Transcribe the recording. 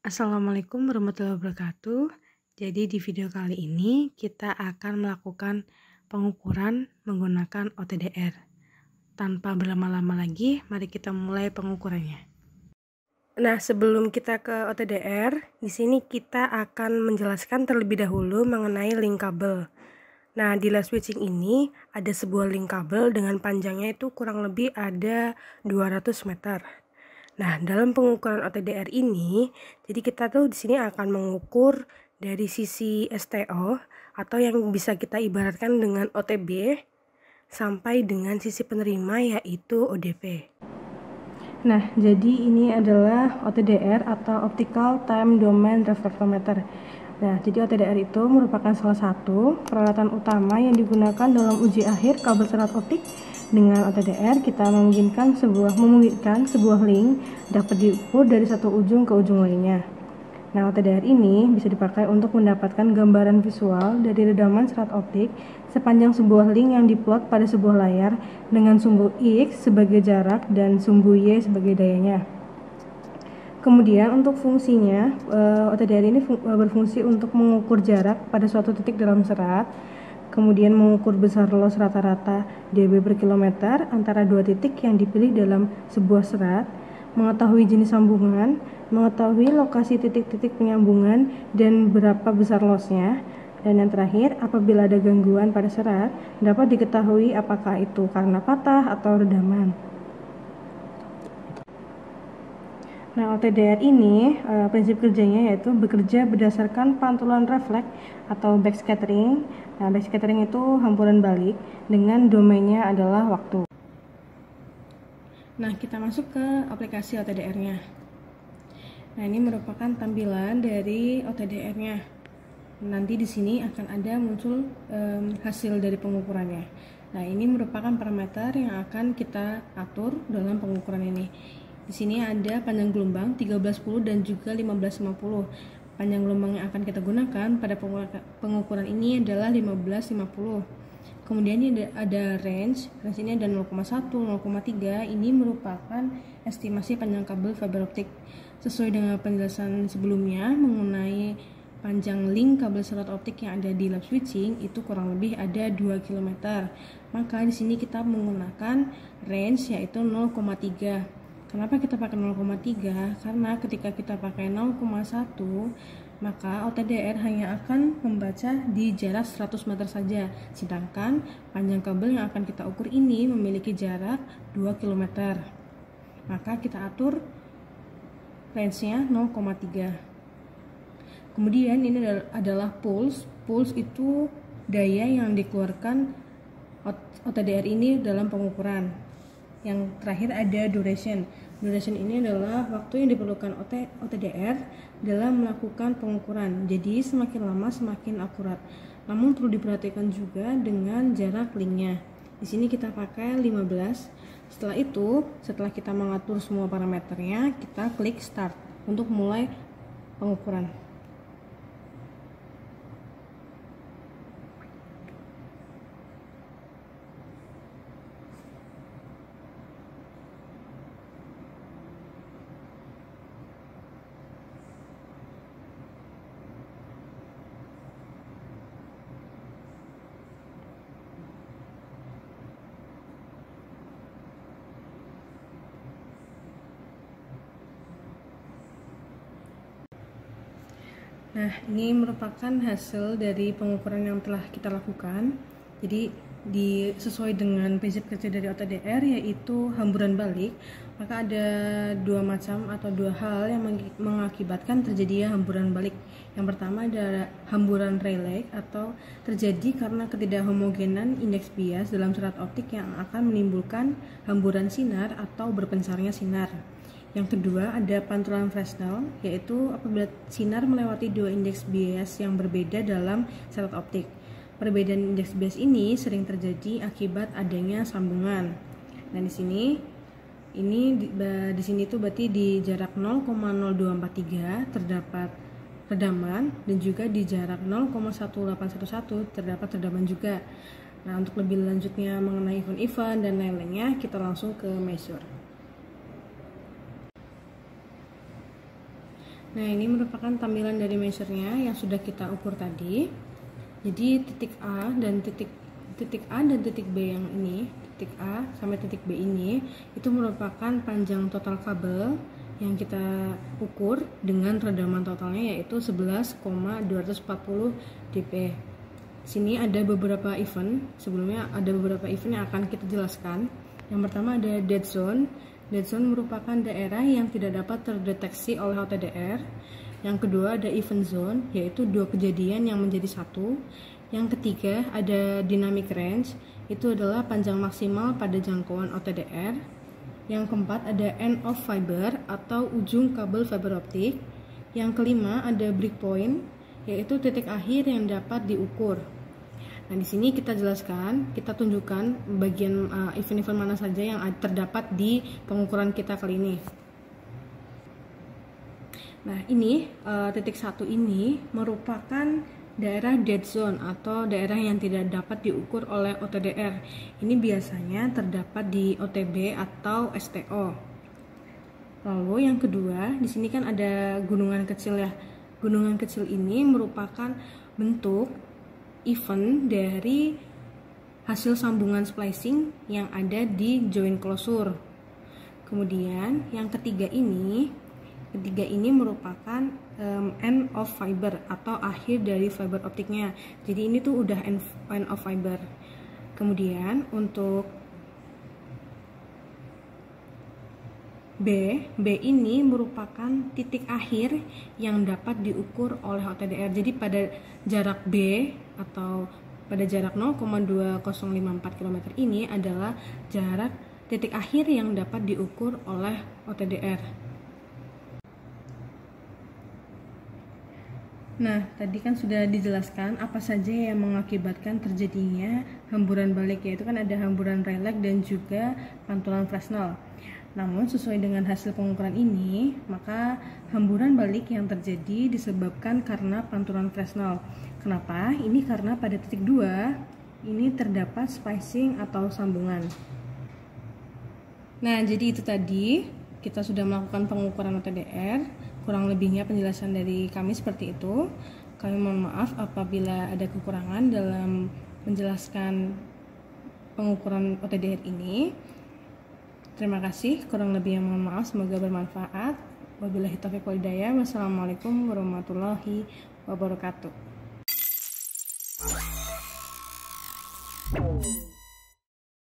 Assalamualaikum warahmatullahi wabarakatuh. Jadi di video kali ini kita akan melakukan pengukuran menggunakan OTDR. Tanpa berlama-lama lagi, mari kita mulai pengukurannya. Nah, sebelum kita ke OTDR, di sini kita akan menjelaskan terlebih dahulu mengenai link kabel. Nah, di live switching ini ada sebuah link kabel dengan panjangnya itu kurang lebih ada 200 meter. Nah, dalam pengukuran OTDR ini, jadi kita tuh di sini akan mengukur dari sisi STO atau yang bisa kita ibaratkan dengan OTB sampai dengan sisi penerima yaitu ODP. Nah, jadi ini adalah OTDR atau Optical Time Domain Reflectometer. Nah, jadi OTDR itu merupakan salah satu peralatan utama yang digunakan dalam uji akhir kabel serat optik. Dengan OTDR kita memungkinkan sebuah link dapat diukur dari satu ujung ke ujung lainnya. Nah, OTDR ini bisa dipakai untuk mendapatkan gambaran visual dari redaman serat optik sepanjang sebuah link yang diplot pada sebuah layar dengan sumbu X sebagai jarak dan sumbu Y sebagai dayanya. Kemudian untuk fungsinya, OTDR ini berfungsi untuk mengukur jarak pada suatu titik dalam serat, kemudian mengukur besar loss rata-rata dB per kilometer antara dua titik yang dipilih dalam sebuah serat, mengetahui jenis sambungan, mengetahui lokasi titik-titik penyambungan dan berapa besar lossnya, dan yang terakhir, apabila ada gangguan pada serat, dapat diketahui apakah itu karena patah atau redaman. Nah, OTDR ini prinsip kerjanya yaitu bekerja berdasarkan pantulan refleks atau backscattering. Nah, backscattering itu hamburan balik dengan domainnya adalah waktu. Nah, kita masuk ke aplikasi OTDR-nya. Nah, ini merupakan tampilan dari OTDR-nya. Nanti di sini akan ada muncul hasil dari pengukurannya. Nah, ini merupakan parameter yang akan kita atur dalam pengukuran ini. Di sini ada panjang gelombang 1310 dan juga 1550. Panjang gelombang yang akan kita gunakan pada pengukuran ini adalah 1550. Kemudian ini ada range ini ada 0,1, 0,3. Ini merupakan estimasi panjang kabel fiber optik. Sesuai dengan penjelasan sebelumnya mengenai panjang link kabel serat optik yang ada di lab switching itu kurang lebih ada 2 km. Maka di sini kita menggunakan range yaitu 0,3. Kenapa kita pakai 0,3? Karena ketika kita pakai 0,1 maka OTDR hanya akan membaca di jarak 100 meter saja, sedangkan panjang kabel yang akan kita ukur ini memiliki jarak 2 km. Maka kita atur range-nya 0,3. Kemudian ini adalah pulse. Pulse itu daya yang dikeluarkan OTDR ini dalam pengukuran. Yang terakhir ada duration. Duration ini adalah waktu yang diperlukan OTDR dalam melakukan pengukuran. Jadi semakin lama semakin akurat. Namun perlu diperhatikan juga dengan jarak linknya. Di sini kita pakai 15. Setelah itu, setelah kita mengatur semua parameternya, kita klik start untuk mulai pengukuran. Nah, ini merupakan hasil dari pengukuran yang telah kita lakukan. Jadi sesuai dengan prinsip kerja dari OTDR yaitu hamburan balik, maka ada dua macam atau dua hal yang mengakibatkan terjadinya hamburan balik. Yang pertama adalah hamburan Rayleigh atau terjadi karena ketidakhomogenan indeks bias dalam serat optik yang akan menimbulkan hamburan sinar atau berpencarnya sinar. Yang kedua ada pantulan Fresnel, yaitu apabila sinar melewati dua indeks bias yang berbeda dalam serat optik. Perbedaan indeks bias ini sering terjadi akibat adanya sambungan. Nah, di sini tuh berarti di jarak 0,0243 terdapat redaman dan juga di jarak 0,1811 terdapat redaman juga. Nah, untuk lebih lanjutnya mengenai event dan lain-lainnya kita langsung ke measure. Nah, ini merupakan tampilan dari measure-nya yang sudah kita ukur tadi. Jadi titik A dan titik B yang ini, titik A sampai titik B ini itu merupakan panjang total kabel yang kita ukur dengan redaman totalnya yaitu 11,240 dp. Sini ada beberapa event, sebelumnya ada beberapa event yang akan kita jelaskan. Yang pertama ada dead zone. Dead zone merupakan daerah yang tidak dapat terdeteksi oleh OTDR. Yang kedua ada event zone, yaitu dua kejadian yang menjadi satu. Yang ketiga ada dynamic range, itu adalah panjang maksimal pada jangkauan OTDR. Yang keempat ada end of fiber atau ujung kabel fiber optik. Yang kelima ada breakpoint, yaitu titik akhir yang dapat diukur. Nah, di sini kita jelaskan, kita tunjukkan bagian event-event mana saja yang terdapat di pengukuran kita kali ini. Nah, ini titik 1 ini merupakan daerah dead zone atau daerah yang tidak dapat diukur oleh OTDR. Ini biasanya terdapat di OTB atau STO. Lalu yang kedua, di sini kan ada gunungan kecil ya. Gunungan kecil ini merupakan bentuk event dari hasil sambungan splicing yang ada di joint closure. Kemudian yang ketiga ini merupakan end of fiber atau akhir dari fiber optiknya. Jadi ini tuh udah end of fiber. Kemudian untuk B ini merupakan titik akhir yang dapat diukur oleh OTDR. Jadi pada jarak B atau pada jarak 0,2054 km ini adalah jarak titik akhir yang dapat diukur oleh OTDR. Nah, tadi kan sudah dijelaskan apa saja yang mengakibatkan terjadinya hamburan balik, yaitu kan ada hamburan Rayleigh dan juga pantulan Fresnel. Namun sesuai dengan hasil pengukuran ini, maka hamburan balik yang terjadi disebabkan karena pantulan Fresnel. Kenapa? Ini karena pada titik 2 ini terdapat spacing atau sambungan. Nah, jadi itu tadi kita sudah melakukan pengukuran OTDR. Kurang lebihnya penjelasan dari kami seperti itu. Kami mohon maaf apabila ada kekurangan dalam menjelaskan pengukuran OTDR ini. Terima kasih, kurang lebihnya mohon maaf, semoga bermanfaat. Wabillahi taufiq wal hidayah. Wassalamualaikum warahmatullahi wabarakatuh.